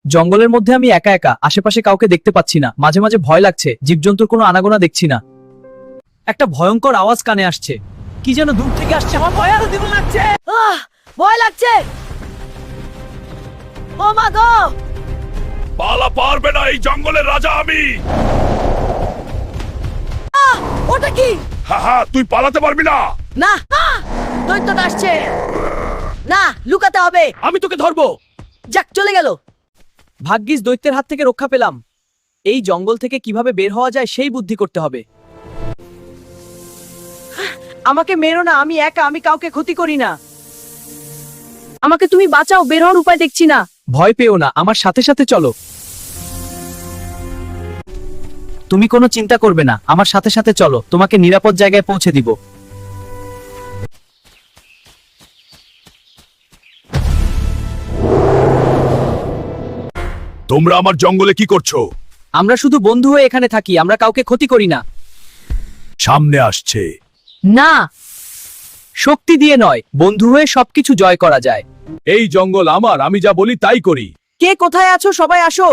জঙ্গলের মধ্যে আমি একা একা, আশেপাশে কাউকে দেখতে পাচ্ছি না। মাঝে মাঝে ভয় লাগছে, জীবজন্তুর কোনো আনাগোনা দেখছি না। একটা ভয়ঙ্কর আওয়াজ কানে আসছে, কি যেন দূর থেকে আসছে। আমার ভয় আরো দ্বিগুণ লাগছে। ভয় লাগছে। ও মা গো! পালা পারবে না, এই জঙ্গলের রাজা আমি। ওটা কি? হ্যাঁ, তুই পালাতে পারবি না। না, দৈত্যটা আসছে। না, লুকাতে হবে। আমি তোকে ধরবো। যাক, চলে গেল। ভাগ্যিস দৈত্যের হাত থেকে রক্ষা পেলাম। এই জঙ্গল থেকে কিভাবে বের হওয়া যায় সেই বুদ্ধি করতে হবে। আমাকে মেরো না, আমি একা, আমি কাউকে ক্ষতি করি না। আমাকে তুমি বাঁচাও, বের হওয়ার উপায় দেখছি না। ভয় পেও না, আমার সাথে সাথে চলো। তুমি কোনো চিন্তা করবে না, আমার সাথে সাথে চলো, তোমাকে নিরাপদ জায়গায় পৌঁছে দিব। তোমরা আমার জঙ্গলে কি করছো? আমরা শুধু বন্ধু হয়ে এখানে থাকি, আমরা কাউকে ক্ষতি করি না। সামনে আসছে। না, শক্তি দিয়ে নয়, বন্ধু হয়ে সবকিছু জয় করা যায়। এই জঙ্গল আমার, আমি যা বলি তাই করি। কে কোথায় আছো? সবাই আসো।